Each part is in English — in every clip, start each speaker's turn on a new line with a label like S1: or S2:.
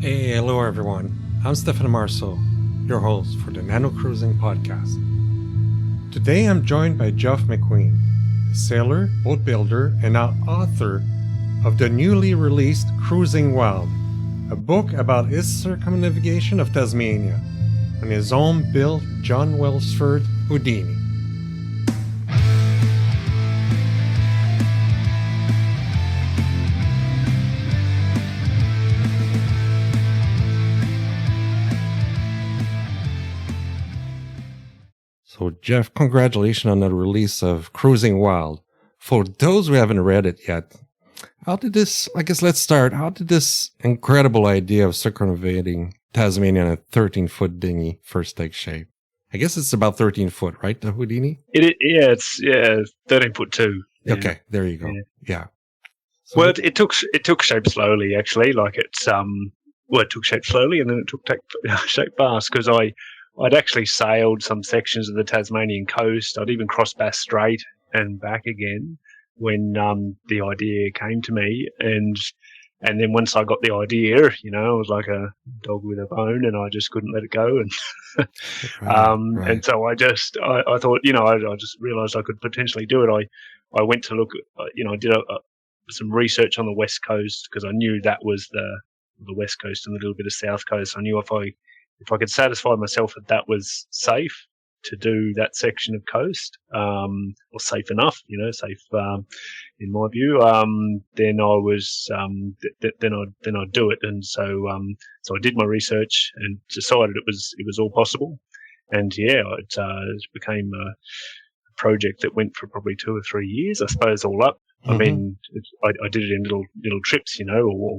S1: Hey, hello everyone. I'm Stefan Marceau, your host for the Nano Cruising Podcast. Today I'm joined by Geoff McQueen, a sailor, boat builder, and now author of the newly released Cruising Wild, a book about his circumnavigation of Tasmania on his own built John Welsford Houdini. So, Geoff, congratulations on the release of Cruising Wild. For those who haven't read it yet, let's start. How did this incredible idea of circumnavigating Tasmania in a 13-foot dinghy first take shape? I guess it's about 13 foot, right, the Houdini?
S2: It's 13'2". Yeah.
S1: Okay, there you go. Yeah.
S2: So well, it took shape slowly, actually. It took shape slowly, and then it took shape fast because I'd actually sailed some sections of the Tasmanian coast. I'd even crossed Bass Strait and back again when the idea came to me. And then once I got the idea, I was like a dog with a bone, and I just couldn't let it go. And
S1: right.
S2: And so I thought, I just realised I could potentially do it. I went to look, I did some research on the west coast because I knew that was the west coast and a little bit of south coast. I knew if I could satisfy myself that was safe to do that section of coast, or safe enough, safe in my view, then I was then I'd do it. And so I did my research and decided it was all possible. And it became a project that went for probably 2 or 3 years, I suppose, all up.
S1: Mm-hmm.
S2: I mean, I did it in little trips, or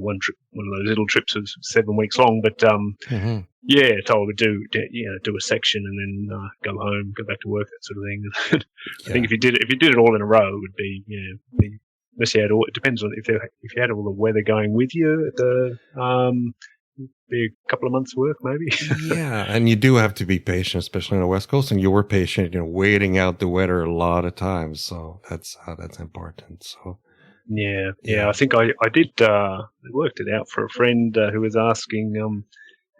S2: one of those little trips was 7 weeks long. But so I would do a section and then go home, go back to work, that sort of thing. I think if you did it all in a row, it would be unless you had all. It depends on if you had all the weather going with you at the be a couple of months' work, maybe.
S1: Yeah, and you do have to be patient, especially on the West Coast. And you were patient, waiting out the weather a lot of times. So that's important. So
S2: yeah. I think I did. I worked it out for a friend who was asking.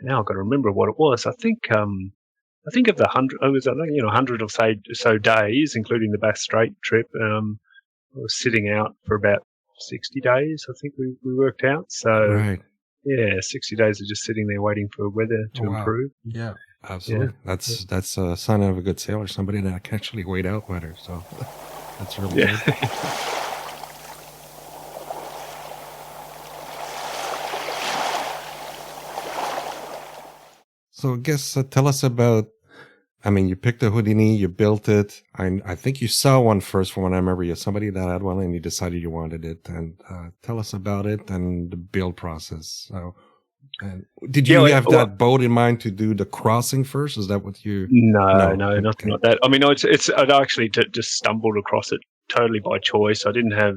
S2: Now I've got to remember what it was. I think of the 100. It was 100 or so days, including the Bass Strait trip. I was sitting out for about 60 days. I think we worked out. So.
S1: Right.
S2: Yeah, 60 days of just sitting there waiting for weather to improve.
S1: Yeah, absolutely. Yeah. That's a sign of a good sailor, somebody that can actually wait out weather. So that's really good. So I guess tell us about, you picked a Houdini, you built it. I think you saw one first from what I remember. You're somebody that had one and you decided you wanted it. And tell us about it and the build process. So, and did you have that boat in mind to do the crossing first? Is that what you?
S2: No, nothing like that. I mean, I'd actually just stumbled across it totally by choice. I didn't have,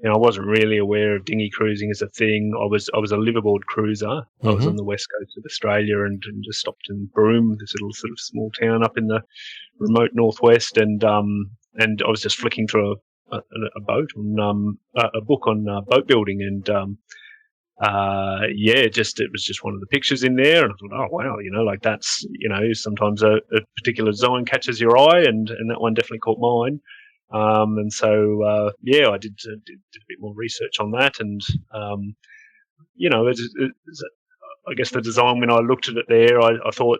S2: I wasn't really aware of dinghy cruising as a thing. I was a liveaboard cruiser. Mm-hmm. I was on the west coast of Australia and just stopped in Broome, this little sort of small town up in the remote northwest, and I was just flicking through a boat on a book on boat building, and it was just one of the pictures in there, and I thought, oh wow, that's sometimes a particular design catches your eye, and that one definitely caught mine. And so I did a bit more research on that, and I guess the design, when I looked at it there, I thought,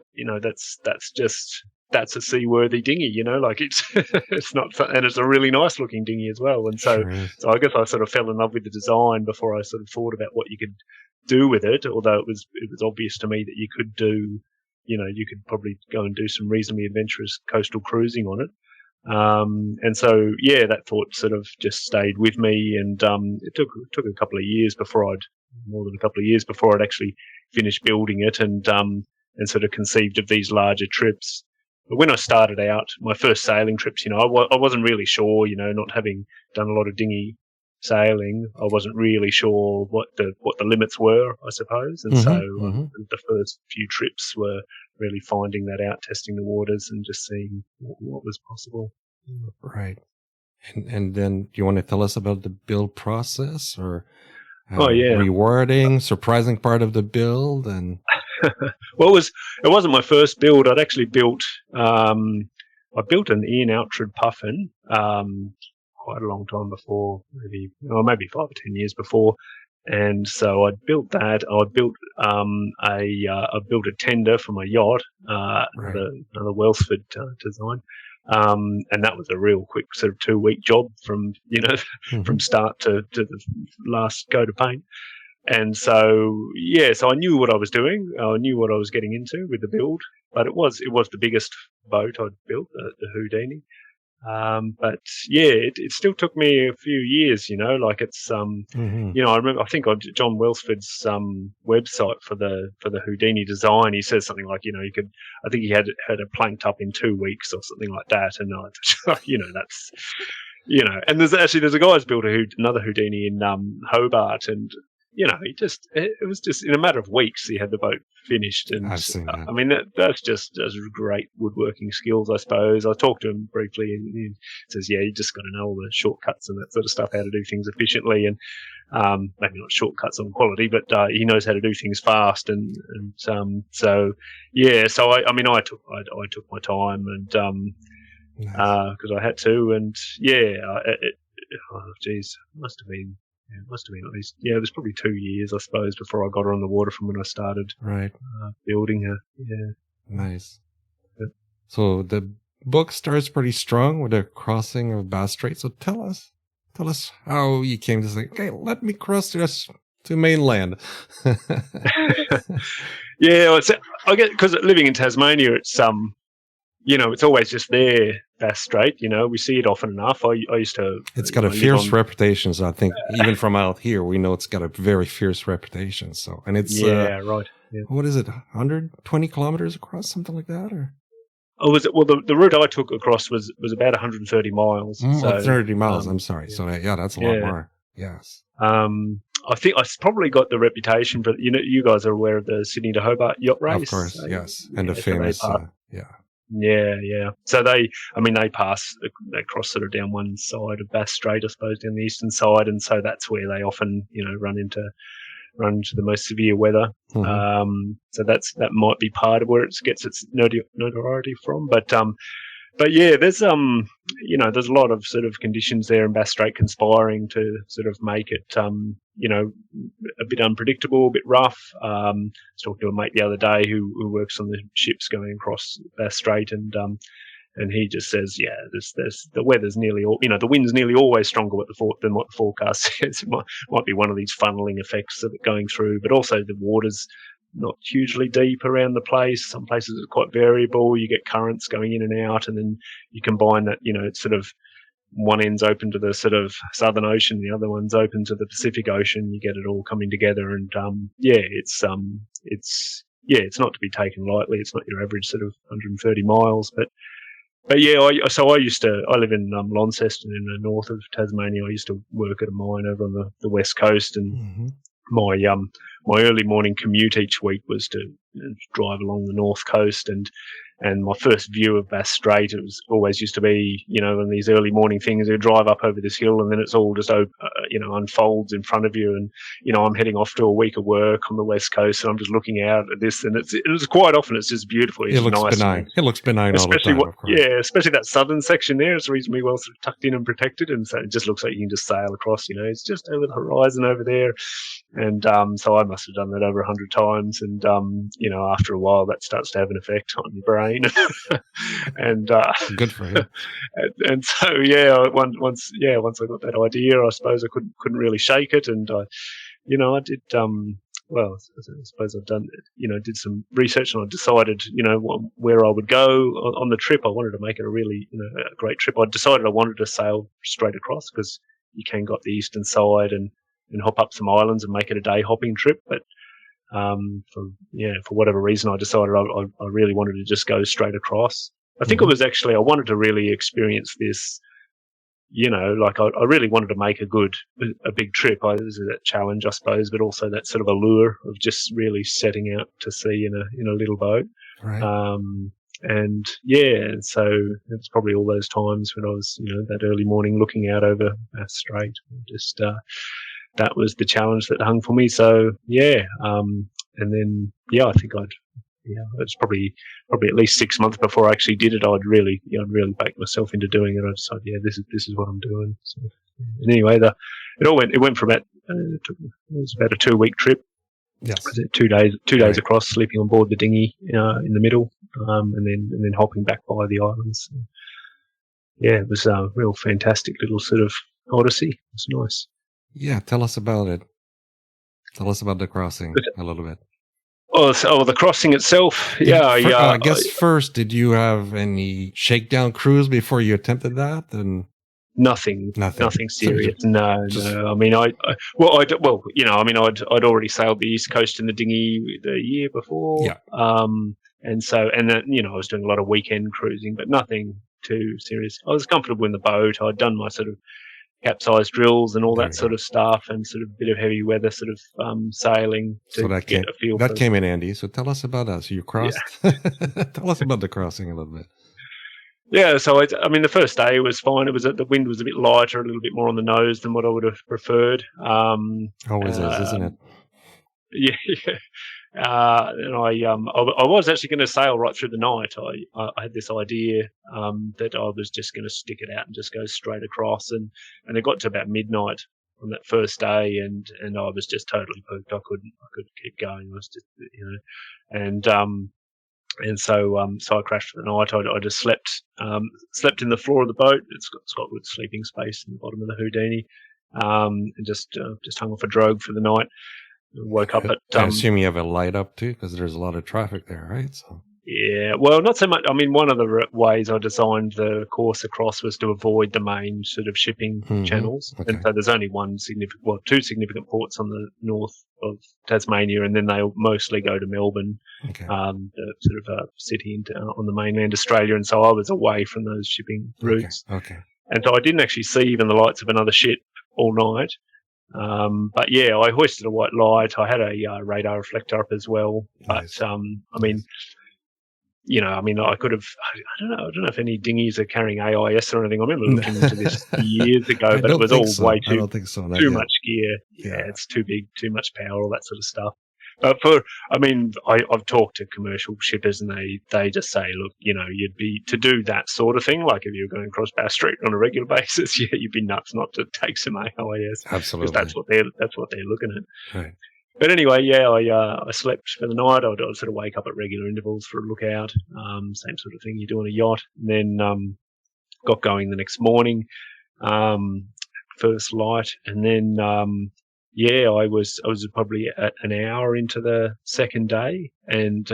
S2: that's a seaworthy dinghy, it's not, and it's a really nice looking dinghy as well. And so I guess I sort of fell in love with the design before I sort of thought about what you could do with it. Although it was obvious to me that you could do, you could probably go and do some reasonably adventurous coastal cruising on it. And so, that thought sort of just stayed with me, and it took a couple of years more than a couple of years before I'd actually finished building it, and sort of conceived of these larger trips. But when I started out, my first sailing trips, I wasn't really sure, not having done a lot of dinghy sailing, I wasn't really sure what the limits were, I suppose. And the first few trips were really finding that out, testing the waters and just seeing what was possible.
S1: Right. And then do you want to tell us about the build process, or?
S2: Oh yeah.
S1: Rewarding, surprising part of the build, and
S2: Well, it wasn't my first build. I built an Ian Outred puffin quite a long time before, maybe 5 or 10 years before, and so I built that. I built a tender for my yacht, another Welsford design. And that was a real quick sort of 2-week job from from start to the last go to paint. And so I knew what I was doing. I knew what I was getting into with the build, but it was the biggest boat I'd built, the Houdini. But it still took me a few years, like it's, I remember, I think on John Welsford's website for the Houdini design, he says something like, I think he had it planked up in 2 weeks or something like that. And that's, and there's a guy who's built another Houdini in Hobart, and it was just in a matter of weeks he had the boat finished. And
S1: I've seen that.
S2: I mean, that's great woodworking skills, I suppose. I talked to him briefly, and he says, "Yeah, you just got to know all the shortcuts and that sort of stuff, how to do things efficiently, and maybe not shortcuts on quality, but he knows how to do things fast." And so I took my time, and because I had to, and it must have been. It must have been at least, it was probably 2 years, I suppose, before I got her on the water from when I started building her. Yeah.
S1: Nice.
S2: Yeah.
S1: So the book starts pretty strong with a crossing of Bass Strait. So tell us how you came to say, okay, let me cross this to mainland.
S2: Yeah, I get, because living in Tasmania, it's it's always just there, Bass Strait. We see it often enough. I used to.
S1: It's got a fierce reputation. So I think even from out here, we know it's got a very fierce reputation. So, and it's
S2: right. Yeah.
S1: What is it? 120 kilometers across, something like that, or?
S2: Oh, was it? Well, the route I took across was about 130 miles.
S1: 30 miles. I'm sorry. Yeah. So that's a lot more. Yes.
S2: I think I probably got the reputation for, you guys are aware of the Sydney to Hobart yacht race.
S1: Of course, yes. And the famous,
S2: Yeah. So they cross sort of down one side of Bass Strait, I suppose, down the eastern side, and so that's where they often, run into the most severe weather. So that might be part of where it gets its notoriety from. But yeah, there's a lot of sort of conditions there in Bass Strait conspiring to sort of make it a bit unpredictable, a bit rough. I was talking to a mate the other day who works on the ships going across Bass Strait, and he just says, there's the weather's nearly all, the wind's nearly always stronger than what the forecast says. It might be one of these funneling effects of it going through, but also the water's not hugely deep around the place. Some places are quite variable. You get currents going in and out, and then you combine that, it's sort of one end's open to the sort of Southern Ocean, the other one's open to the Pacific Ocean. You get it all coming together, and it's not to be taken lightly. It's not your average sort of 130 miles, but yeah, I live in Launceston in the north of Tasmania. I used to work at a mine over on the west coast, and my early morning commute each week was to drive along the north coast, and my first view of Bass Strait, it was always used to be, in these early morning things, you drive up over this hill and then it's all just, unfolds in front of you. And, I'm heading off to a week of work on the west coast, and I'm just looking out at this, and it was quite often, it's just beautiful. It's
S1: looks
S2: nice.
S1: Benign. It looks benign all the time, of course.
S2: Yeah, especially that southern section there. It's reasonably well sort of tucked in and protected, and so it just looks like you can just sail across, it's just over the horizon over there. And so I must have done that over 100 times, and after a while that starts to have an effect on your brain. And
S1: good for him.
S2: And so once I got that idea, I suppose I couldn't really shake it, and I did I suppose I've done did some research, and I decided where I would go on the trip. I wanted to make it a really a great trip. I decided I wanted to sail straight across, because you can go up the eastern side and hop up some islands and make it a day hopping trip. But for whatever reason, I decided I really wanted to just go straight across. I think it was actually, I wanted to really experience this, I really wanted to make a big trip. This is that challenge, I suppose, but also that sort of allure of just really setting out to sea in a little boat.
S1: Right.
S2: And so it's probably all those times when I was, that early morning looking out over Bass Strait, just that was the challenge that hung for me. So and then I think it's probably at least 6 months before I actually did it. I'd really backed myself into doing it. I decided, this is what I'm doing. So, and anyway, it went from it was about a 2-week trip.
S1: Yes.
S2: 2 days across, sleeping on board the dinghy in the middle, and then hopping back by the islands. So, it was a real fantastic little sort of odyssey. It was nice.
S1: Yeah, tell us about it. Tell us about the crossing a little bit.
S2: The crossing itself.
S1: I guess first, did you have any shakedown cruise before you attempted that? And
S2: nothing serious. So no. I mean, I'd already sailed the East Coast in the dinghy the year before.
S1: Yeah.
S2: And then I was doing a lot of weekend cruising, but nothing too serious. I was comfortable in the boat. I'd done my sort of capsize drills and all that sort of stuff, and sort of bit of heavy weather sort of sailing to get a feel.
S1: That came in handy. So tell us about that. So you crossed. Yeah. Tell us about the crossing a little bit.
S2: Yeah, so the first day was fine. The wind was a bit lighter, a little bit more on the nose than what I would have preferred.
S1: Always is, isn't it?
S2: Yeah. And I was actually going to sail right through the night. I had this idea that I was just going to stick it out and just go straight across, and it got to about midnight on that first day, and I was just totally pooped. I couldn't keep going. I was just and so I crashed for the night. I just slept in the floor of the boat. It's got good sleeping space in the bottom of the Houdini, and just hung off a drogue for the night. Woke up at.
S1: I assume you have a light up too, because there's a lot of traffic there, right? So.
S2: Yeah, well, not so much. I mean, one of the ways I designed the course across was to avoid the main sort of shipping channels, and so there's only two significant ports on the north of Tasmania, and then they mostly go to Melbourne, the sort of city on the mainland Australia, and so I was away from those shipping routes.
S1: Okay.
S2: And so I didn't actually see even the lights of another ship all night. But I hoisted a white light. I had a radar reflector up as well. Nice. But I could have. I don't know if any dinghies are carrying AIS or anything. I remember looking into this years ago, but it was all way too much gear. Yeah, it's too big, too much power, all that sort of stuff. But I've talked to commercial shippers, and they just say, look, you'd be to do that sort of thing. Like if you were going across Bass Strait on a regular basis, you'd be nuts not to take some AIS.
S1: Absolutely,
S2: because that's what they're looking at.
S1: Right.
S2: But anyway, I slept for the night. I'd sort of wake up at regular intervals for a lookout. Same sort of thing you do on a yacht. And then got going the next morning, first light, and then I was probably an hour into the second day, and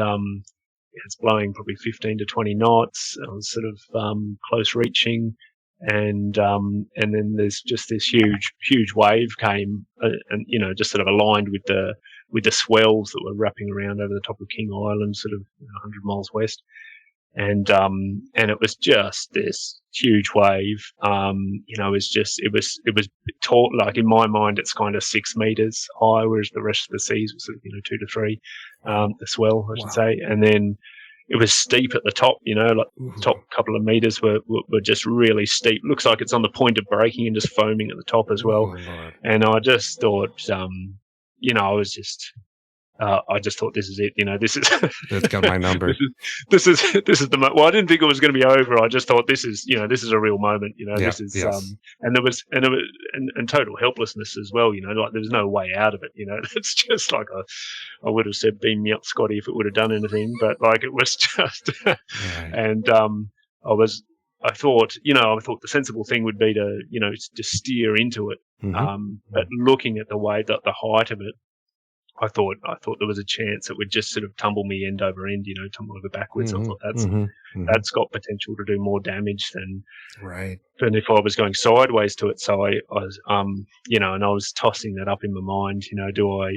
S2: it's blowing probably 15 to 20 knots. I was sort of close reaching. And then there's just this huge wave came, and just sort of aligned with the swells that were wrapping around over the top of King Island, sort of 100 miles west, and it was just this huge wave. It was tall. Like in my mind, it's kind of 6 meters high, whereas the rest of the seas was sort of 2 to 3. The swell, I should say, and then. It was steep at the top, like the top couple of meters were just really steep. Looks like it's on the point of breaking and just foaming at the top as well. And I just thought, I just thought, this is it. This is.
S1: It's got my number.
S2: This is the. Well, I didn't think it was going to be over. I just thought this is a real moment. This is.
S1: Yes.
S2: And there was and total helplessness as well. Like there's no way out of it. It's just like I would have said, "Beam me up, Scotty," if it would have done anything. But like it was just. Right. And I thought the sensible thing would be to just steer into it. But looking at the way that the height of it. I thought there was a chance it would just sort of tumble me end over end, tumble over backwards. I thought that's got potential to do more damage than if I was going sideways to it. So I was, and I was tossing that up in my mind. Do I,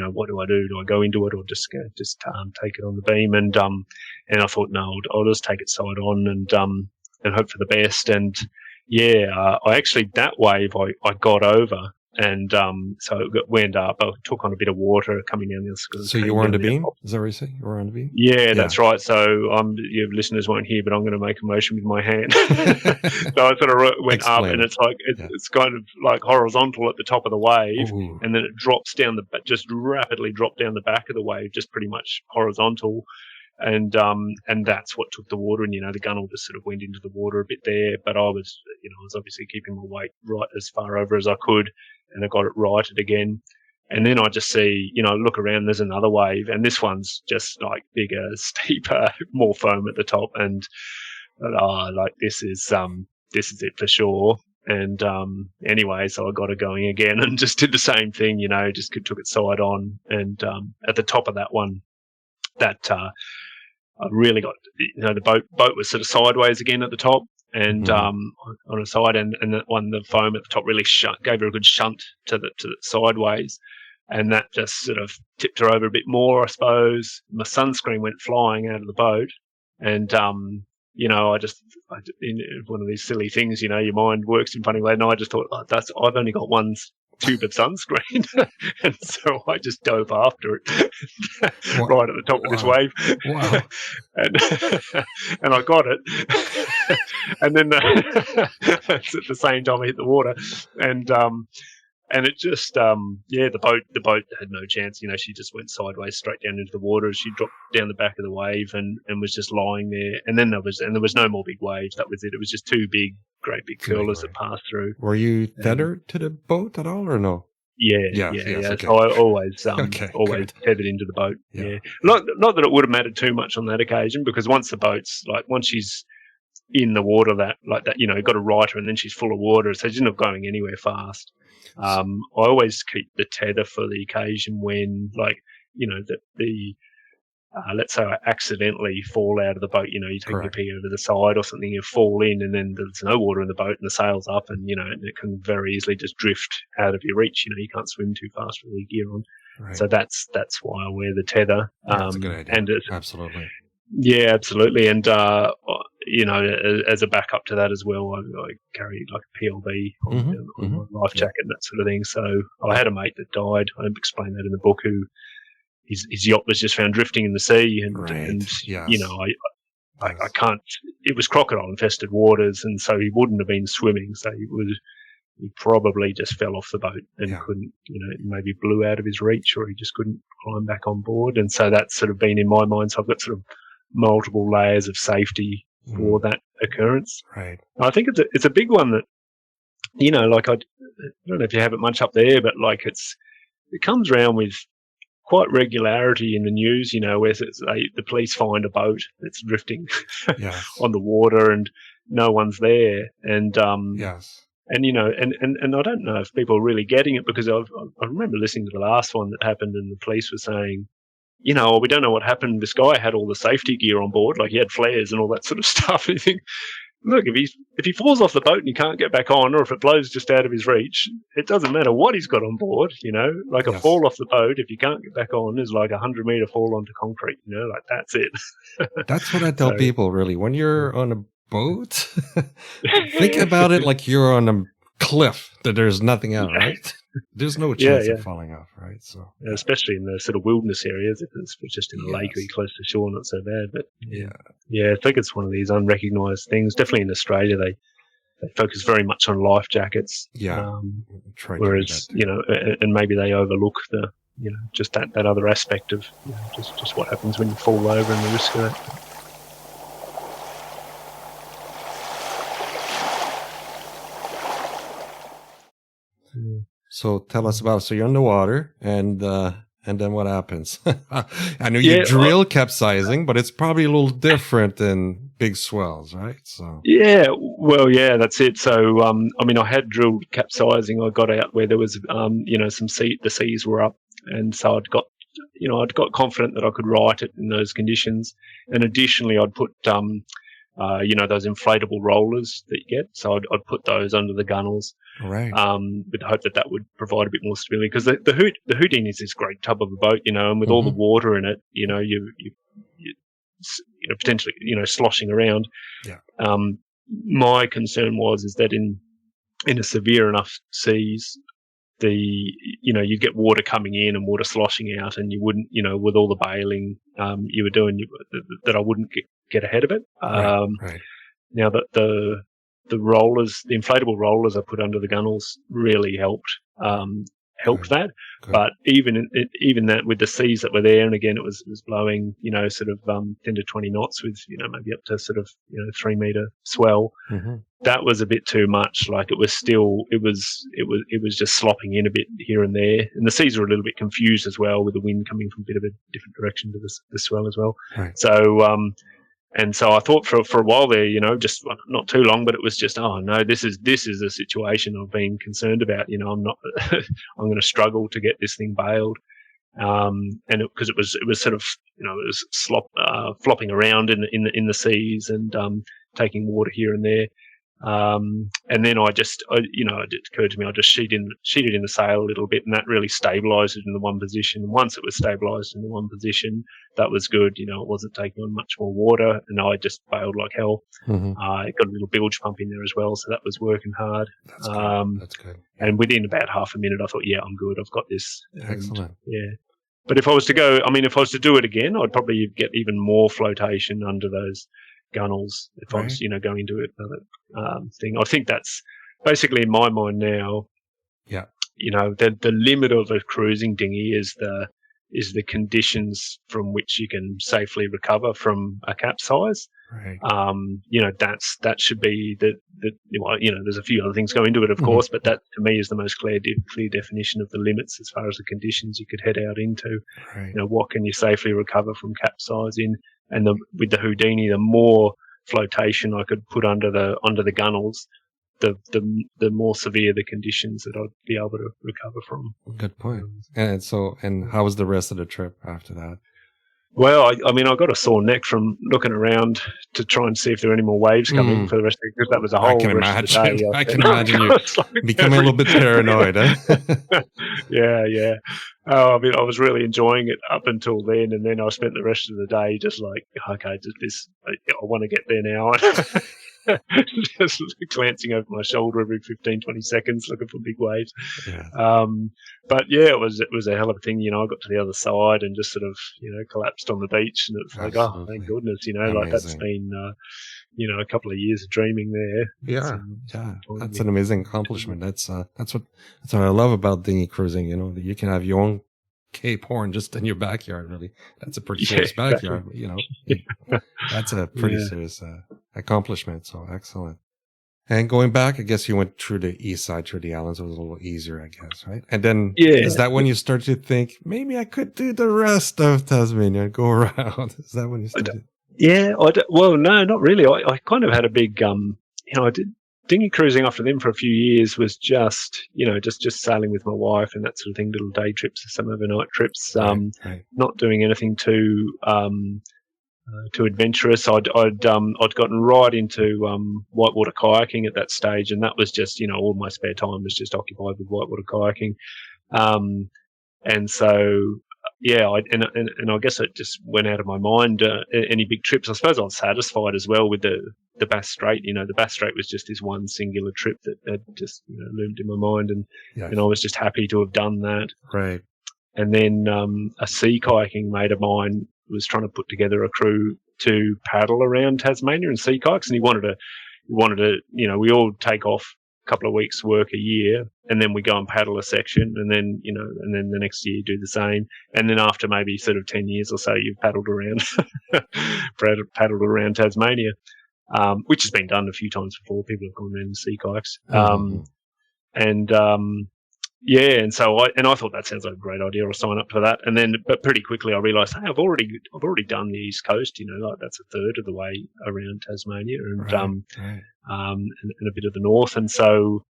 S2: what do I do? Do I go into it or just take it on the beam? And I thought, no, I'll just take it side on and hope for the best. And I actually that wave I got over. And so we ended up, I took on a bit of water coming down the
S1: So you were on the beam? Is that what you say? You were on the beam?
S2: Yeah, that's right. So your listeners won't hear, but I'm going to make a motion with my hand. So I sort of went up, and it's like it's kind of like horizontal at the top of the wave, and then it drops down just rapidly dropped down the back of the wave, just pretty much horizontal. And that's what took the water, and the gunnel just sort of went into the water a bit there. But I was obviously keeping my weight right as far over as I could, and I got it righted again. And then I just see, look around, there's another wave, and this one's just like bigger, steeper, more foam at the top, and like this is it for sure. And anyway, so I got it going again, and just did the same thing, just took it side on, and at the top of that one, that I really got, the boat was sort of sideways again at the top, and on a side, and that one, the foam at the top really gave her a good shunt to the sideways, and that just sort of tipped her over a bit more, I suppose. My sunscreen went flying out of the boat, and I just one of these silly things, your mind works in funny way, and I just thought, I've only got one tube of sunscreen, and so I just dove after it right at the top of this wave.
S1: Wow.
S2: And I got it, and then at the same time I hit the water, and it just the boat had no chance. She just went sideways straight down into the water as she dropped down the back of the wave, and was just lying there. And then there was no more big waves. That was it. It was just two great big curlers that passed through.
S1: Were you tethered to the boat at all, or no?
S2: Yeah.
S1: Okay.
S2: So I always tethered into the boat. Yeah. Not that it would have mattered too much on that occasion, because once she's in the water, that got to right her, and then she's full of water, so she's not going anywhere fast. I always keep the tether for the occasion when, let's say I accidentally fall out of the boat, you take your pee over the side or something, you fall in, and then there's no water in the boat, and the sail's up, and, and it can very easily just drift out of your reach. You can't swim too fast with the gear on. Right. So that's why I wear the tether.
S1: That's a good idea. And absolutely.
S2: Yeah, absolutely. And, as a backup to that as well, I carry like a PLV on my life jacket and that sort of thing. So I had a mate that died. I explain that in the book, who his yacht was just found drifting in the sea, and I can't. It was crocodile infested waters, and so he wouldn't have been swimming. So he probably just fell off the boat and couldn't, maybe blew out of his reach, or he just couldn't climb back on board. And so that's sort of been in my mind. So I've got sort of multiple layers of safety for that occurrence.
S1: Right.
S2: I think it's a big one that, I don't know if you have it much up there, but it comes around with quite regularity in the news, where the police find a boat that's drifting on the water and no one's there. And, and, and I don't know if people are really getting it, because I remember listening to the last one that happened, and the police were saying, we don't know what happened. This guy had all the safety gear on board, like he had flares and all that sort of stuff. And you think, look, if he falls off the boat and he can't get back on, or if it blows just out of his reach, it doesn't matter what he's got on board. A fall off the boat, if you can't get back on, is like 100-meter fall onto concrete. That's it.
S1: That's what I tell people, really. When you're on a boat, think about it like you're on a cliff that there's nothing out, right? There's no chance of falling off, right? So,
S2: especially in the sort of wilderness areas, if it's just in a lake or you're close to shore, not so bad. But I think it's one of these unrecognised things. Definitely in Australia, they focus very much on life jackets. Whereas and maybe they overlook the just that other aspect of just what happens when you fall over and the risk of that.
S1: So tell us about. So you're in the water, and then what happens? I know you drill capsizing, but it's probably a little different than big swells, right? So
S2: that's it. So I had drilled capsizing. I got out where there was the seas were up, and so I'd got confident that I could right it in those conditions. And additionally, I'd put those inflatable rollers that you get. So I'd put those under the gunnels.
S1: Right.
S2: With the hope that would provide a bit more stability, because the Houdini is this great tub of a boat, and with all the water in it, you potentially sloshing around.
S1: Yeah.
S2: My concern is that in a severe enough seas, you'd get water coming in and water sloshing out, and you wouldn't, with all the bailing you were doing, that I wouldn't get ahead of it.
S1: Right.
S2: Now that the rollers, the inflatable rollers I put under the gunnels really helped that.
S1: Good.
S2: But even that, with the seas that were there, and again it was blowing, sort of 10 to 20 knots with maybe up to sort of 3 meter swell.
S1: Mm-hmm.
S2: That was a bit too much. Like it was just slopping in a bit here and there, and the seas were a little bit confused as well, with the wind coming from a bit of a different direction to the swell as well.
S1: Right.
S2: So I thought for a while there, just not too long, but it was just, oh no, this is a situation I've been concerned about. I'm not, I'm going to struggle to get this thing bailed. And because it was sort of, it was flopping around in the seas and taking water here and there. And then it occurred to me, I just sheeted in the sail a little bit, and that really stabilised it in the one position. And once it was stabilised in the one position, that was good. It wasn't taking on much more water, and I just bailed like hell.
S1: Mm-hmm.
S2: It got a little bilge pump in there as well, so that was working hard.
S1: That's good.
S2: And within about half a minute, I thought, yeah, I'm good. I've got this.
S1: Excellent.
S2: Yeah. But if I was to do it again, I'd probably get even more flotation under those gunnels if I was, going into it. Thing. I think that's basically in my mind now.
S1: Yeah.
S2: The limit of a cruising dinghy is the conditions from which you can safely recover from a capsize.
S1: Right.
S2: That should be there's a few other things go into it, of course, but that to me is the most clear definition of the limits as far as the conditions you could head out into.
S1: Right.
S2: What can you safely recover from capsize in? And with the Houdini, the more flotation I could put under the gunnels, the more severe the conditions that I'd be able to recover from.
S1: Good point. And how was the rest of the trip after that?
S2: Well, I got a sore neck from looking around to try and see if there were any more waves coming for the rest of it, because that was a whole rest of the day.
S1: I can imagine you becoming a little bit paranoid, huh?
S2: Yeah. Oh, I was really enjoying it up until then, and then I spent the rest of the day just like, okay, I want to get there now. Just glancing over my shoulder every 15, 20 seconds, looking for big waves.
S1: Yeah.
S2: But yeah, it was a hell of a thing. I got to the other side and just sort of, collapsed on the beach, and it's like, oh, thank goodness, like that's been, a couple of years of dreaming there.
S1: Yeah. That's an amazing accomplishment. That's what I love about dinghy cruising. You can have your own Cape Horn just in your backyard. Really, that's a pretty serious backyard. Exactly. That's a pretty serious accomplishment. So excellent. And going back, I guess you went through the east side, through the islands. It was a little easier, I guess, right? And then is that when you start to think maybe I could do the rest of Tasmania and go around? Is that when you started?
S2: Yeah. Well, no, not really. I kind of had a big, I did dinghy cruising after them for a few years, was just sailing with my wife and that sort of thing, little day trips, some overnight trips,
S1: right.
S2: Not doing anything too adventurous. I'd gotten right into whitewater kayaking at that stage, and that was just, all my spare time was just occupied with whitewater kayaking. And so, yeah, I guess it just went out of my mind, any big trips. I suppose I was satisfied as well with the Bass Strait. The Bass Strait was just this one singular trip that had just loomed in my mind, and I was just happy to have done that.
S1: Right. And
S2: then a sea kayaking mate of mine was trying to put together a crew to paddle around Tasmania in sea kayaks, and he wanted to, we all take off a couple of weeks' work a year, and then we go and paddle a section, and then the next year do the same, and then after maybe sort of 10 years or so, you've paddled around Tasmania, which has been done a few times before. People have gone around in sea kayaks, and so I thought that sounds like a great idea. I'll sign up for that. And then, but pretty quickly I realised, hey, I've already done the east coast. Like that's a third of the way around Tasmania, and and a bit of the north. And so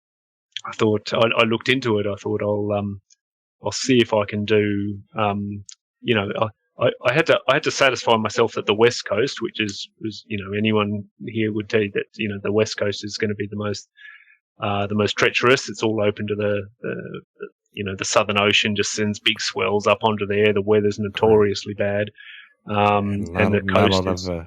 S2: I thought, I looked into it. I thought I'll see if I can do. I had to satisfy myself that the west coast, which was anyone here would tell you that the west coast is going to be the most treacherous. It's all open to the Southern Ocean, just sends big swells up onto there. The weather's notoriously bad. And the coast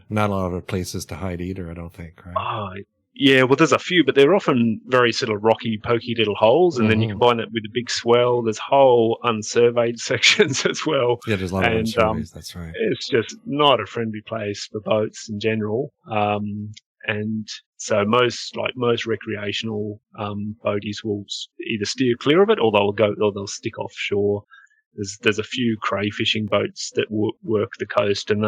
S1: not a lot of places to hide either, I don't think, right?
S2: Yeah, well, there's a few, but they're often very sort of rocky, pokey little holes, and then you combine that with a big swell. There's whole unsurveyed sections as well,
S1: Yeah, there's a lot of
S2: and
S1: unsurveys. That's right.
S2: it's just not a friendly place for boats in general. And so most recreational boaties will either steer clear of it, or they'll stick offshore. There's a few crayfishing boats that work the coast, and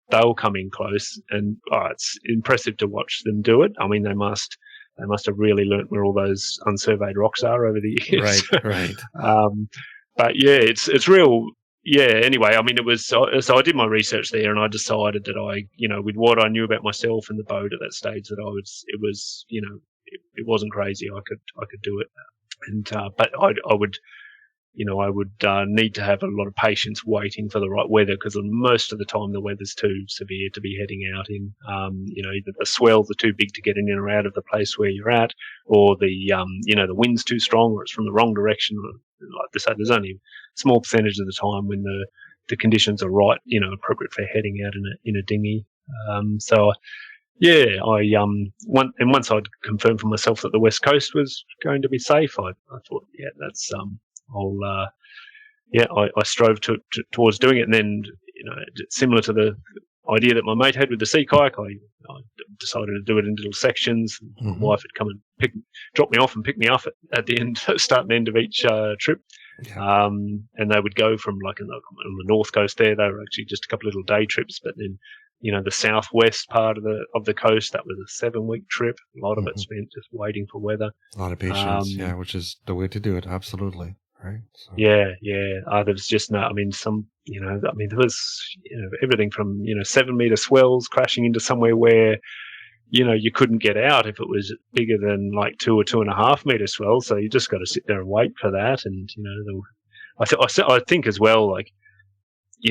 S2: they'll come in close, and it's impressive to watch them do it. I mean, they must have really learnt where all those unsurveyed rocks are over the years.
S1: Right.
S2: But yeah, it's real. Yeah. Anyway, I mean, it was so I did my research there, and I decided that with what I knew about myself and the boat at that stage, that it wasn't crazy. I could do it, and but I would need to have a lot of patience waiting for the right weather, because most of the time the weather's too severe to be heading out in. Either the swells are too big to get in or out of the place where you're at, or the wind's too strong, or it's from the wrong direction. Like I said, there's only a small percentage of the time when the conditions are right, appropriate for heading out in a dinghy. So yeah, once I'd confirmed for myself that the West Coast was going to be safe, I thought, yeah, that's I strove towards doing it, and then similar to the idea that my mate had with the sea kayak, I decided to do it in little sections. My wife would come and drop me off and pick me up at the end, start and end of each trip. Yeah. And they would go from on the north coast there. They were actually just a couple of little day trips, but then the southwest part of the coast, that was a 7-week trip. A lot of it spent just waiting for weather.
S1: A lot of patience, which is the way to do it. Absolutely. Right. So.
S2: Yeah. There was just no. I mean, there was everything from 7-meter swells crashing into somewhere where you couldn't get out if it was bigger than like 2 or 2.5 meter swell. So you just got to sit there and wait for that. And I think as well, like,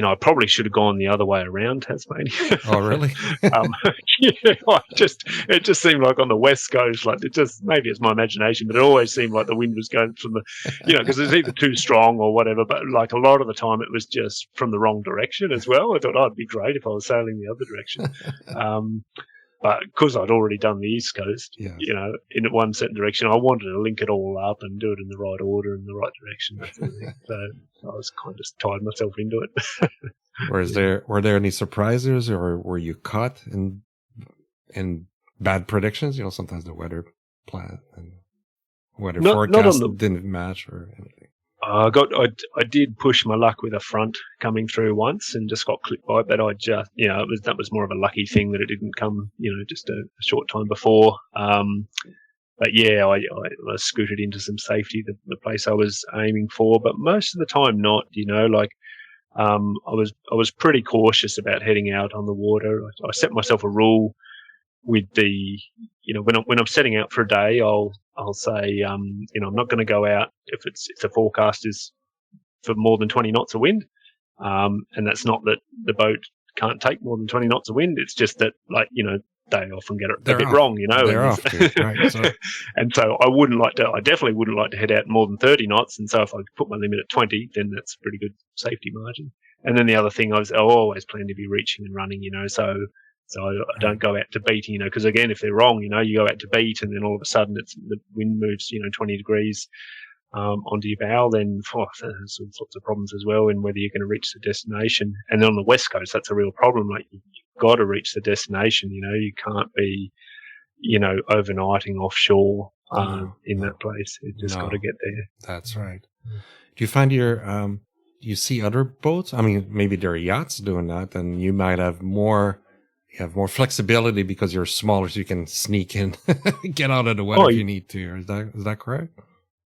S2: I probably should have gone the other way around Tasmania.
S1: Oh, really?
S2: It just seemed like on the west coast, like maybe it's my imagination, but it always seemed like the wind was going from because it's either too strong or whatever. But like a lot of the time, it was just from the wrong direction as well. I thought, it'd be great if I was sailing the other direction. But because I'd already done the East Coast, in one certain direction, I wanted to link it all up and do it in the right order and the right direction. That sort of thing. So I was kind of just tied myself into it.
S1: Were there any surprises, or were you caught in bad predictions? Sometimes the weather plan and weather forecast didn't match or anything.
S2: I did push my luck with a front coming through once and just got clipped by it, but that was more of a lucky thing that it didn't come, just a short time before. But yeah, I scooted into some safety, the place I was aiming for, but most of the time not, I was pretty cautious about heading out on the water. I set myself a rule with when I'm setting out for a day, I'll say, I'm not going to go out if the forecast is for more than 20 knots of wind. And that's not that the boat can't take more than 20 knots of wind. It's just that, they often get it a bit wrong,
S1: They're off too, right? So.
S2: And so I definitely wouldn't like to head out more than 30 knots. And so if I put my limit at 20, then that's a pretty good safety margin. And then the other thing I always plan to be reaching and running, so I don't go out to beat, because again, if they're wrong, you go out to beat and then all of a sudden the wind moves, 20 degrees onto your bow, then there's all sorts of problems as well in whether you're going to reach the destination. And then on the West Coast, that's a real problem. Like, you've got to reach the destination, you can't be, overnighting offshore in that place. You just got to get there.
S1: That's right. Do you find you see other boats? I mean, maybe there are yachts doing that, and you might have more flexibility because you're smaller, so you can sneak in, get out of the weather if you need to. Is that correct?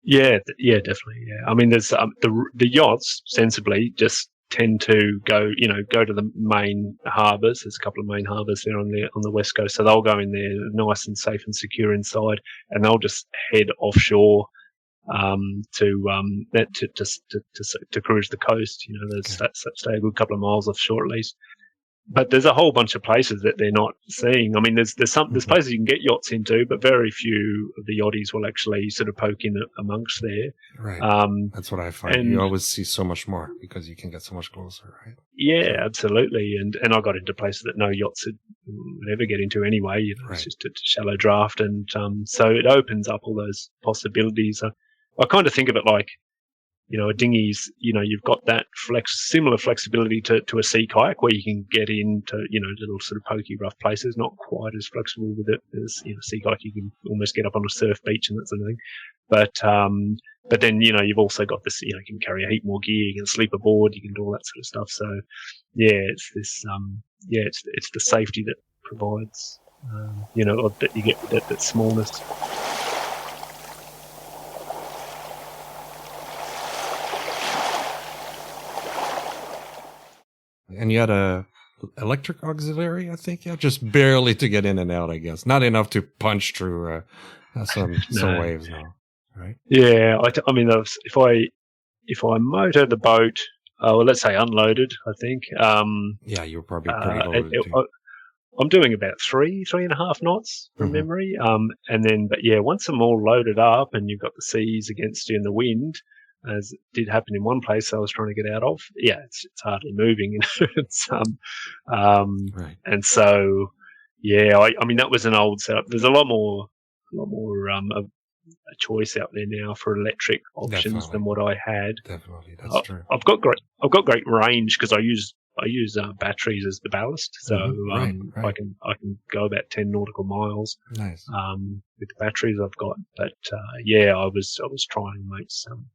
S2: Yeah, definitely. Yeah, I mean, there's the yachts sensibly just tend to go to the main harbours. There's a couple of main harbours there on the west coast, so they'll go in there nice and safe and secure inside, and they'll just head offshore to cruise the coast. Stay a good couple of miles offshore at least. but there's a whole bunch of places that they're not seeing. I mean, there's places you can get yachts into, but very few of the yachties will actually sort of poke in amongst there.
S1: Right. That's what I find. And you always see so much more because you can get so much closer, right?
S2: Yeah, so. Absolutely. And I got into places that no yachts would ever get into anyway. You know, right. It's just a shallow draft, and so it opens up all those possibilities. I kind of think of it like, you know, a dinghy's, you know, you've got that similar flexibility to a sea kayak where you can get into, you know, little sort of pokey, rough places, not quite as flexible with it as, you know, sea kayak. You can almost get up on a surf beach and that sort of thing. But then, you know, you've also got this, you know, you can carry a heap more gear, you can sleep aboard, you can do all that sort of stuff. So, yeah, it's this, it's the safety that provides, you know, that you get with that smallness.
S1: And you had a electric auxiliary, I think, just barely to get in and out, I guess. Not enough to punch through some waves now, right?
S2: Yeah, I mean, if I motor the boat, well, let's say unloaded, I think.
S1: Yeah, you're probably pretty loaded too.
S2: I'm doing about 3.5 knots from memory. And then, but yeah, once I'm all loaded up and you've got the seas against you and the wind, as it did happen in one place I was trying to get out of. Yeah, it's hardly moving. It's right. And so, yeah, I mean that was an old setup. There's a lot more a choice out there now for electric options than what I had.
S1: Definitely, that's true.
S2: I've got great range because I use batteries as the ballast, so
S1: right.
S2: I can go about 10 nautical miles.
S1: Nice.
S2: With the batteries I've got, but yeah, I was trying to make some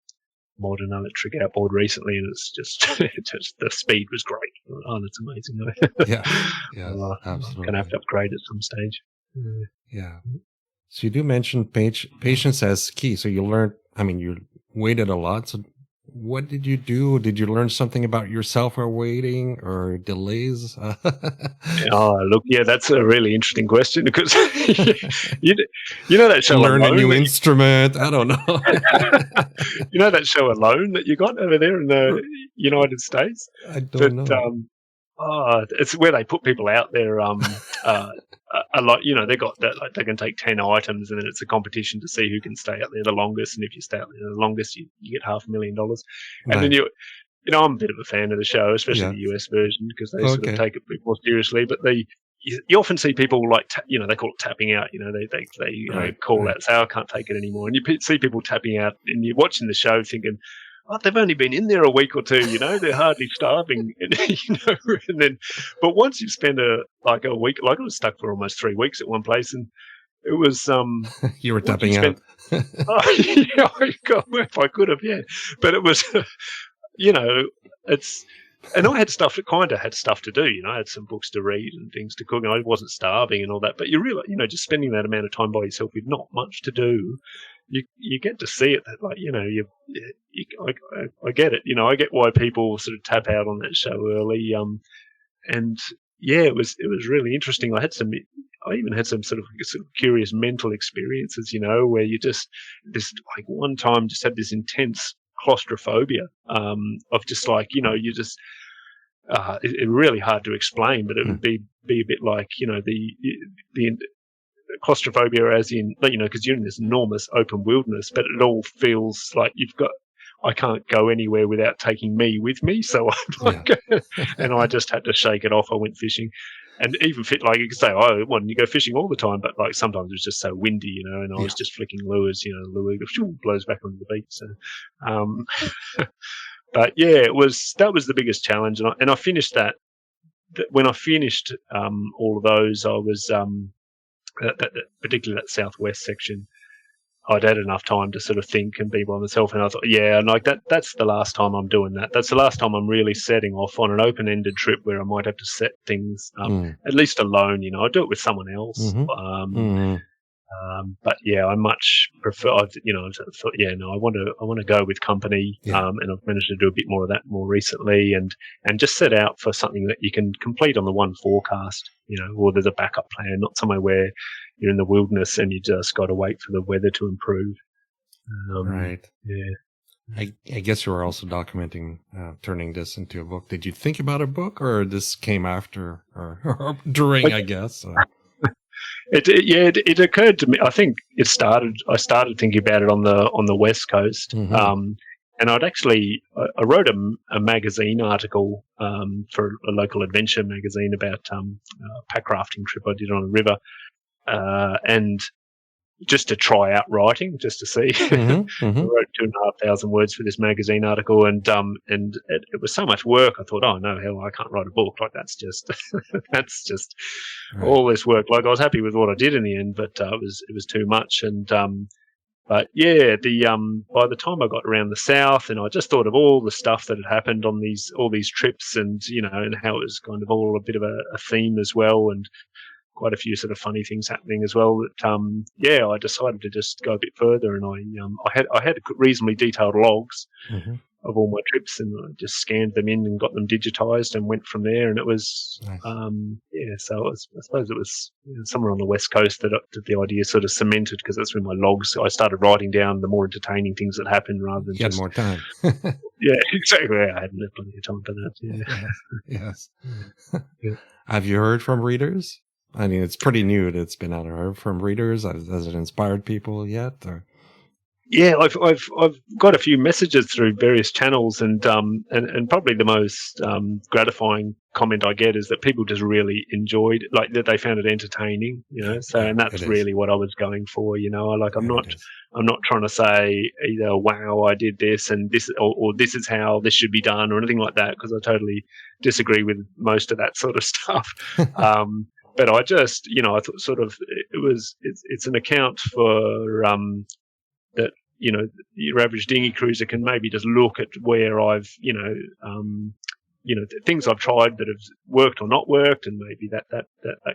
S2: modern electric outboard recently, and it's just the speed was great. Oh, that's amazing.
S1: Yeah, absolutely.
S2: Gonna have to upgrade at some stage.
S1: Yeah. So you do mention patience as key. So you learned. I mean, you waited a lot. So what did you do? Did you learn something about yourself while waiting, or delays?
S2: Oh, look, yeah, that's a really interesting question because you know that show
S1: learn
S2: Alone,
S1: a new instrument. I don't know.
S2: You know that show Alone that you got over there in the United States?
S1: I don't know.
S2: It's where they put people out there. A lot, you know, they got that. Like, they can take 10 items, and then it's a competition to see who can stay out there the longest. And if you stay out there the longest, you get $500,000. And then you know, I'm a bit of a fan of the show, especially the US version, because they sort of take it a bit more seriously. But you often see people like, you know, they call it tapping out. You know, they call out, say, I can't take it anymore. And you see people tapping out, and you're watching the show thinking, oh, they've only been in there a week or two, you know, they're hardly starving, and then, but once you spend a week, like I was stuck for almost 3 weeks at one place, and it was,
S1: you were tapping out.
S2: If I could have, yeah, but it was, you know, and I had stuff to do, you know, I had some books to read and things to cook, and I wasn't starving and all that, but you realize, you know, just spending that amount of time by yourself with not much to do, you get to see it, like, you know, I get it, you know, I get why people sort of tap out on that show early, and yeah, it was really interesting. I even had some sort of curious mental experiences, you know, where you just like one time just had this intense claustrophobia, of just like, you know, you just it's really hard to explain, but it would be a bit like, you know, the claustrophobia as in, you know, because you're in this enormous open wilderness, but it all feels like I can't go anywhere without taking me with me. So I'm like, and I just had to shake it off. I went fishing, and even like you could say, oh, why didn't you go fishing all the time? But like sometimes it was just so windy, you know, and I was just flicking lures, you know, the lure blows back onto the beach. So, but yeah, that was the biggest challenge, and I finished that. When I finished all of those, I was particularly that southwest section, I'd had enough time to sort of think and be by myself, and I thought, yeah, and like that's the last time I'm doing that. That's the last time I'm really setting off on an open-ended trip where I might have to set things at least alone. You know, I do it with someone else, but yeah, I much prefer. You know, I thought, yeah, no, I want to go with company, and I've managed to do a bit more of that more recently, and just set out for something that you can complete on the one forecast. You know, or there's a backup plan, not somewhere where you're in the wilderness and you just got to wait for the weather to improve.
S1: Right.
S2: Yeah.
S1: I guess you were also documenting turning this into a book. Did you think about a book, or this came after or during? I guess.
S2: It occurred to me. I think I started thinking about it on the West Coast.
S1: Mm-hmm.
S2: And I wrote a magazine article for a local adventure magazine about a pack rafting trip I did on a river, and just to try out writing, just to see.
S1: Mm-hmm.
S2: I
S1: Mm-hmm.
S2: wrote 2,500 words for this magazine article, and it was so much work. I thought, oh no, hell, I can't write a book. Like that's just that's just
S1: Right.
S2: all this work. Like I was happy with what I did in the end, but it was too much. And but yeah, by the time I got around the south, and I just thought of all the stuff that had happened on all these trips, and and how it was kind of all a bit of a theme as well, and quite a few sort of funny things happening as well. That I decided to just go a bit further, and I had reasonably detailed logs
S1: Mm-hmm.
S2: of all my trips, and I just scanned them in and got them digitized and went from there. And it was
S1: Nice.
S2: So I suppose it was somewhere on the West Coast that the idea sort of cemented, because that's when my logs. I started writing down the more entertaining things that happened rather than
S1: You had
S2: just
S1: more time.
S2: yeah, exactly. I hadn't had plenty of time for that. Yeah.
S1: Yes.
S2: Yeah.
S1: Have you heard from readers? I mean, it's pretty new that it's been out. Heard from readers? Has it inspired people yet? Or?
S2: Yeah, I've got a few messages through various channels, and probably the most gratifying comment I get is that people just really enjoyed, like that they found it entertaining, So,
S1: Yeah,
S2: and that's really what I was going for, I'm not trying to say either wow I did this and this or this is how this should be done or anything like that, because I totally disagree with most of that sort of stuff. But I just, I thought sort of it's an account for that your average dinghy cruiser can maybe just look at where I've things I've tried that have worked or not worked, and maybe that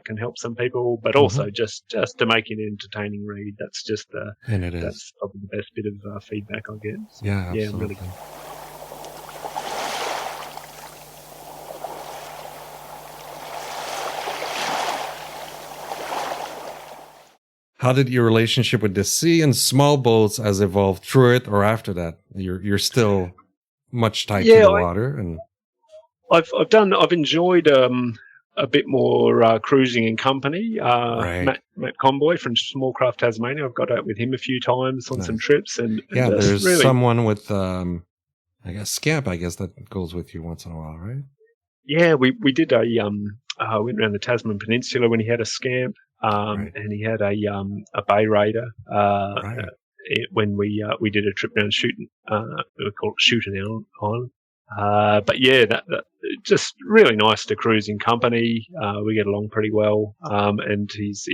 S2: can help some people. But also just to make it an entertaining read. That's just that's probably the best bit of feedback I get. So,
S1: yeah, absolutely.
S2: Yeah, really.
S1: How did your relationship with the sea and small boats has evolved through it or after that? You're still much tied to the water, and
S2: I've enjoyed a bit more cruising in company.
S1: right.
S2: Matt Conboy from Small Craft Tasmania. I've got out with him a few times on some trips, and
S1: there's
S2: really
S1: someone with I guess Scamp. I guess that goes with you once in a while, right?
S2: Yeah, we did went around the Tasman Peninsula when he had a Scamp.
S1: Right.
S2: And he had a Bay Raider
S1: Right.
S2: when we did a trip down Shooting, we call it Shooting Island. But yeah, that just really nice to cruise in company. We get along pretty well, and he's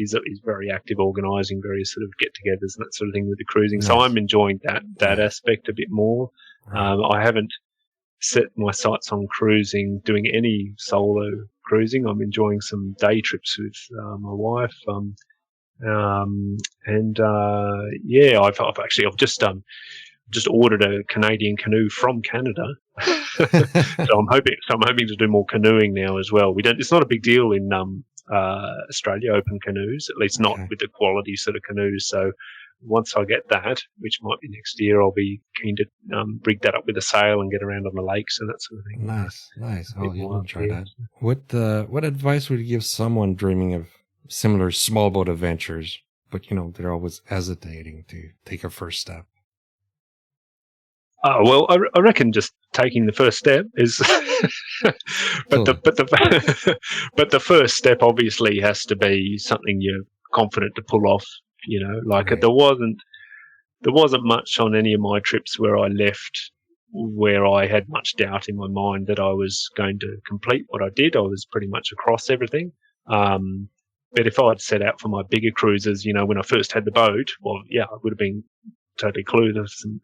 S2: very active, organising various sort of get-togethers and that sort of thing with the cruising.
S1: Nice.
S2: So I'm enjoying that aspect a bit more.
S1: Right.
S2: I haven't set my sights on cruising, doing any solo cruising. I'm enjoying some day trips with my wife, I've just ordered a Canadian canoe from Canada, so I'm hoping to do more canoeing now as well. It's not a big deal in Australia, open canoes, at least not with the quality sort of canoes. So once I get that, which might be next year, I'll be keen to rig that up with a sail and get around on the lakes and that sort of thing.
S1: Nice. Oh, you'll try that. What advice would you give someone dreaming of similar small boat adventures, but they're always hesitating to take a first step?
S2: Well, I reckon just taking the first step is, but the first step obviously has to be something you're confident to pull off. Right. There wasn't much on any of my trips where I left where I had much doubt in my mind that I was going to complete what I did. I was pretty much across everything. But if I'd set out for my bigger cruises, when I first had the boat, well, yeah, I would have been totally clueless and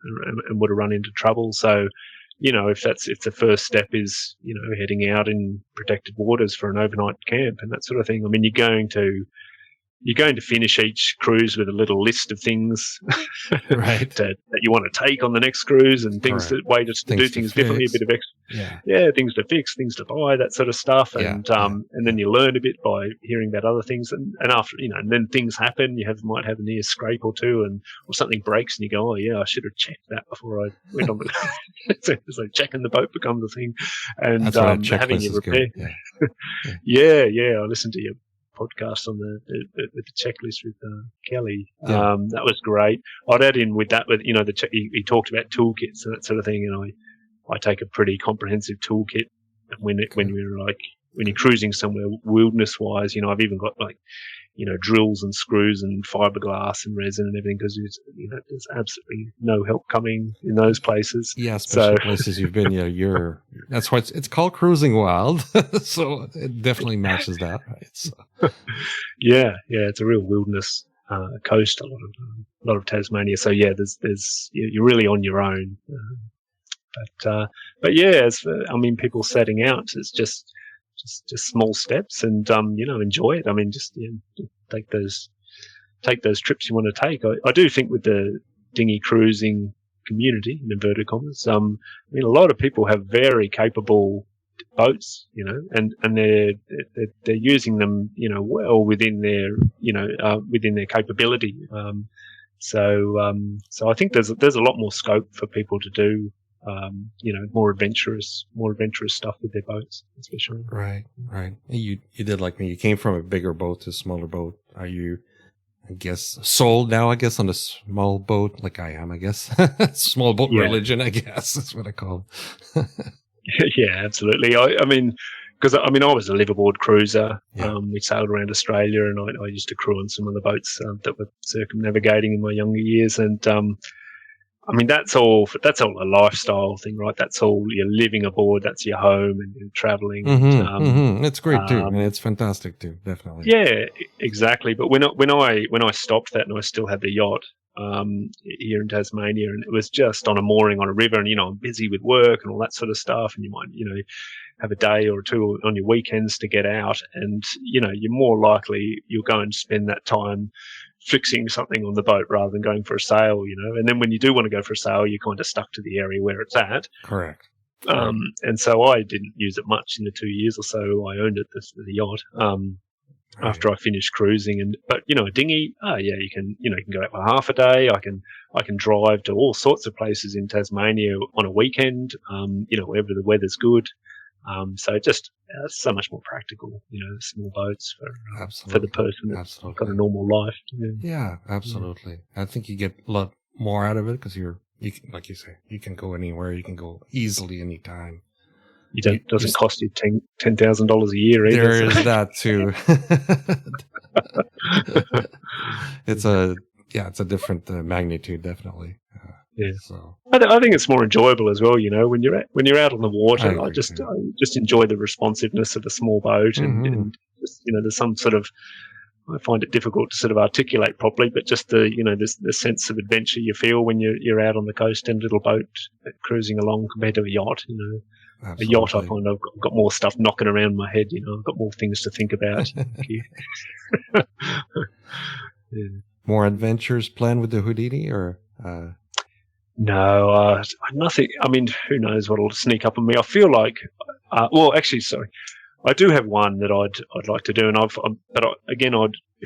S2: would have run into trouble. So, if the first step is, heading out in protected waters for an overnight camp and that sort of thing, I mean, you're going to you're going to finish each cruise with a little list of things
S1: Right.
S2: that you want to take on the next cruise, and things
S1: Correct.
S2: to do things differently, a bit of extra, things to fix, things to buy, that sort of stuff, and then you learn a bit by hearing about other things, and after and then things happen. You might have a near scrape or two, or something breaks, and you go, oh yeah, I should have checked that before I went on the. So checking the boat becomes a thing, and having your repair. Yeah. I listened to your podcast on the checklist with Kelly. That was great. I'd add in with that, he talked about toolkits and that sort of thing, and I take a pretty comprehensive toolkit when you're cruising somewhere wilderness wise. I've even got drills and screws and fiberglass and resin and everything, because there's absolutely no help coming in those places.
S1: Yeah, especially places you've been. That's why it's called cruising wild. So it definitely matches that, right? So.
S2: Yeah, it's a real wilderness coast. A lot of Tasmania. So yeah, you're really on your own. But yeah, people setting out, it's just small steps, and enjoy it. Just take those trips you want to take. I do think with the dinghy cruising community, in inverted commas, a lot of people have very capable boats, and they're using them, well within their capability. So I think there's a lot more scope for people to do more adventurous stuff with their boats, especially.
S1: Right. You did like me. You came from a bigger boat to a smaller boat. Are you, I guess, sold now, on the small boat, like I am, I guess? Small boat religion, I guess, that's what I call it.
S2: Yeah, absolutely. Because I was a liveaboard cruiser. We sailed around Australia, and I used to crew on some of the boats that were circumnavigating in my younger years, and that's all a lifestyle thing, right? That's all, you're living aboard, that's your home, and you're traveling.
S1: It's great too, and it's fantastic too, definitely.
S2: Yeah, exactly. But when I stopped that, and I still had the yacht here in Tasmania, and it was just on a mooring on a river, and I'm busy with work and all that sort of stuff, and you might have a day or two on your weekends to get out, and you're more likely you'll go and spend that time fixing something on the boat rather than going for a sail, and then when you do want to go for a sail, you're kind of stuck to the area where it's at.
S1: Correct.
S2: And so I didn't use it much in the 2 years or so I owned it, the yacht, after I finished cruising. But a dinghy, you can go out for half a day. I can drive to all sorts of places in Tasmania on a weekend, wherever the weather's good. So just so much more practical, small boats for the person that's got a normal life.
S1: Yeah, absolutely. I think you get a lot more out of it because like you say, you can go anywhere. You can go easily anytime.
S2: It doesn't cost you $10,000 a year either.
S1: There is that too. It's a different magnitude, definitely. So
S2: I think it's more enjoyable as well. When you're out on the water, I just enjoy the responsiveness of a small boat, and just, there's some sort of, I find it difficult to sort of articulate properly, but just the sense of adventure you feel when you're out on the coast in a little boat cruising along compared to a yacht.
S1: Absolutely.
S2: A yacht, I find I've got more stuff knocking around my head. I've got more things to think about.
S1: More adventures planned with the Houdini, or?
S2: No, nothing. Who knows what'll sneak up on me? I feel like, sorry, I do have one that I'd like to do, and if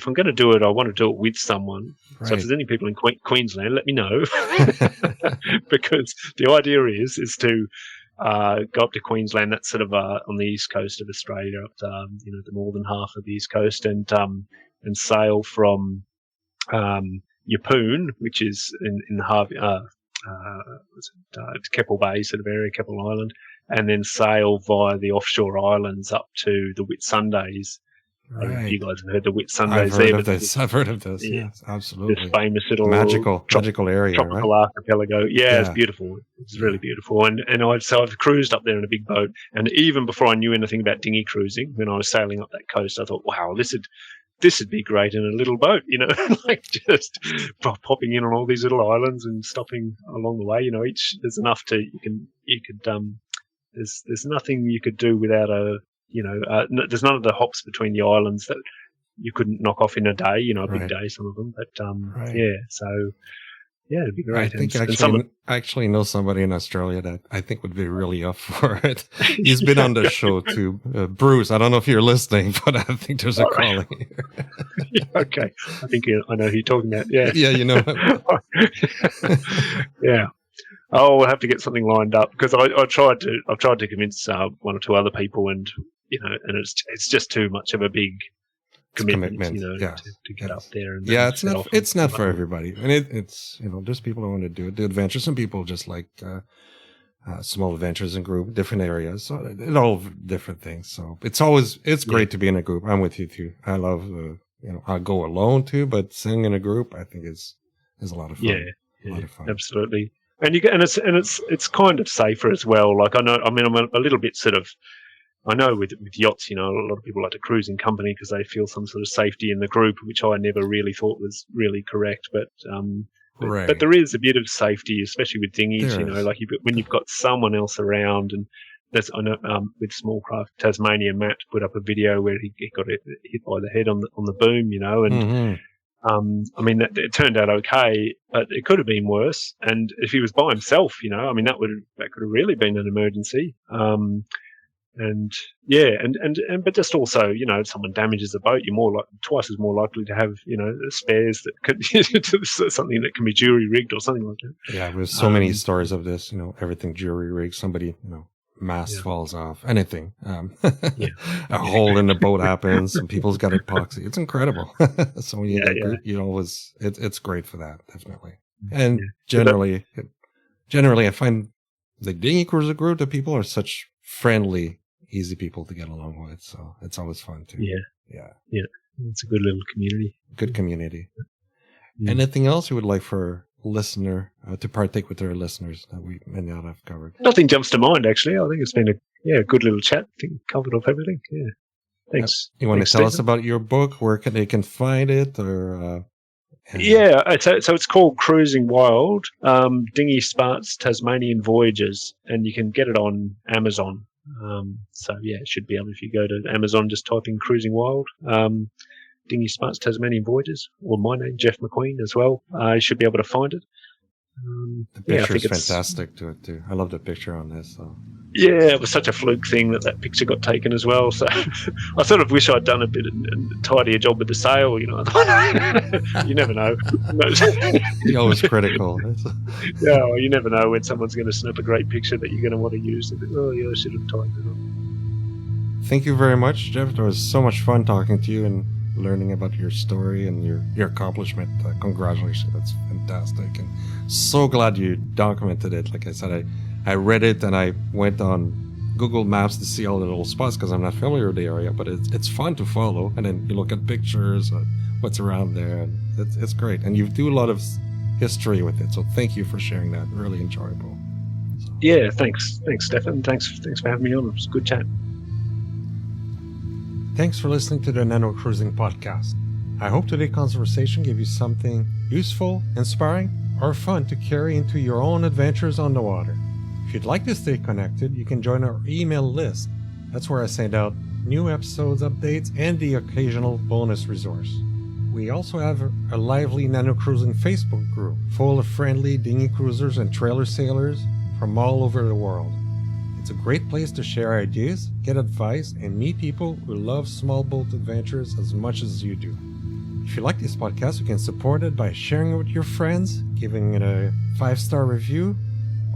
S2: I'm going to do it, I want to do it with someone. Right. So if there's any people in Queensland, let me know, because the idea is to go up to Queensland. That's sort of on the east coast of Australia, up to the northern half of the east coast, and sail from Yeppoon, which is in the Harvey. It's Keppel Bay sort of area, Keppel Island, and then sail via the offshore islands up to the Whitsundays.
S1: Right.
S2: You guys have heard the Whitsundays.
S1: I've heard of this. Yes, absolutely.
S2: This famous little
S1: magical area,
S2: tropical
S1: right?
S2: archipelago. Yeah, it's beautiful. It's really beautiful. And I've cruised up there in a big boat, and even before I knew anything about dinghy cruising, when I was sailing up that coast, I thought, wow, this would be great in a little boat, like just popping in on all these little islands and stopping along the way. There's enough there's nothing you could do without there's none of the hops between the islands that you couldn't knock off in a day, you know, a big
S1: Right.
S2: day, some of them. But
S1: Right.
S2: yeah, so yeah, it'd be great.
S1: I think
S2: And
S1: I actually know somebody in Australia that I think would be really up for it. He's been on the show too. Bruce, I don't know if you're listening, but I think there's a
S2: All right.
S1: calling here.
S2: Okay, I think I know who you're talking about. Yeah,
S1: Yeah, you know.
S2: yeah. Oh, we'll have to get something lined up because I've tried to convince one or two other people, and you know, and it's just too much of a big commitment, you know,
S1: yeah.
S2: to get up there. And
S1: yeah,
S2: and
S1: it's not for everybody, and it's you know, there's people who want to do it, the adventure. Some people just like small adventures in group, different areas, so it all different things. So it's great to be in a group. I'm with you too. I love you know, I'll go alone too, but sitting in a group, I think is a lot of fun.
S2: Yeah,
S1: a lot of fun.
S2: Absolutely. And it's kind of safer as well. Like I'm a little bit sort of. I know with yachts, you know, a lot of people like to cruise in company because they feel some sort of safety in the group, which I never really thought was really correct. But but there is a bit of safety, especially with dinghies. You know, like when you've got someone else around, and that's I know with small craft Tasmania, Matt put up a video where he got hit by the head on the boom, you know, and.
S1: Mm-hmm.
S2: I mean, it turned out okay, but it could have been worse. And if he was by himself, you know, I mean, that could have really been an emergency. And yeah, and but just also, you know, if someone damages a boat, you're twice as more likely to have, you know, spares that could something that can be jury rigged or something like that.
S1: Yeah, there's so many stories of this. You know, everything jury rigged. Somebody, you know, mast falls off. Anything. A hole in the boat happens, and people's got epoxy. It's incredible. So when you get a group, you always it's great for that, definitely. And generally, I find the dinghy cruiser group, the people are such friendly, easy people to get along with, so it's always fun too. Yeah.
S2: It's a good little community.
S1: Good community. Anything else you would like for listener to partake with their listeners that we may not have covered?
S2: Nothing jumps to mind, actually. I think it's been a good little chat. I think covered off everything. Yeah. Thanks.
S1: You want
S2: to
S1: tell us about your book, where they can find it, or?
S2: So it's called Cruising Wild, Dinghy Sparts Tasmanian Voyages, and you can get it on Amazon. So yeah, it should be able, if you go to Amazon, just type in Cruising Wild, Dinghy Sparts Tasmanian Voyages, or my name, Geoff McQueen, as well. You should be able to find it.
S1: The picture is fantastic to it too. I love the picture on this. So.
S2: Yeah, it was such a fluke thing that picture got taken as well. So I sort of wish I'd done a bit tidier job with the sail. You know, you never know.
S1: You're always critical.
S2: Yeah, well, you never know when someone's going to snap a great picture that you're going to want to use. Oh, yeah, I should have tightened it up.
S1: Thank you very much, Geoff. It was so much fun talking to you and learning about your story and your accomplishment. Congratulations, that's fantastic, and so glad you documented it. Like I said, I read it and I went on Google Maps to see all the little spots because I'm not familiar with the area, but it's fun to follow, and then you look at pictures of what's around there, and it's great, and you do a lot of history with it, so thank you for sharing that. Really enjoyable. So.
S2: Yeah, thanks Stefan, thanks for having me on. It was a good chat.
S1: Thanks for listening to the Nano Cruising Podcast. I hope today's conversation gave you something useful, inspiring, or fun to carry into your own adventures on the water. If you'd like to stay connected, you can join our email list. That's where I send out new episodes, updates, and the occasional bonus resource. We also have a lively Nano Cruising Facebook group full of friendly dinghy cruisers and trailer sailors from all over the world. It's a great place to share ideas, get advice, and meet people who love small boat adventures as much as you do. If you like this podcast, you can support it by sharing it with your friends, giving it a 5-star review,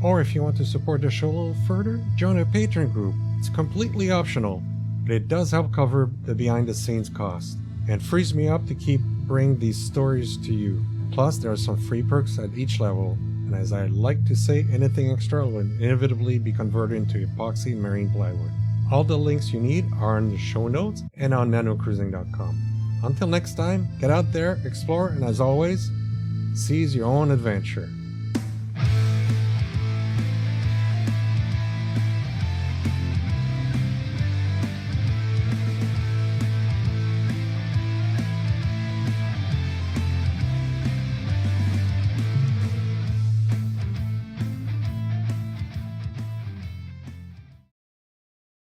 S1: or if you want to support the show a little further, join a Patreon group. It's completely optional, but it does help cover the behind-the-scenes costs and frees me up to keep bringing these stories to you. Plus, there are some free perks at each level, and as I like to say, anything extra will inevitably be converted into epoxy marine plywood. All the links you need are in the show notes and on nanocruising.com. Until next time, get out there, explore, and as always, seize your own adventure.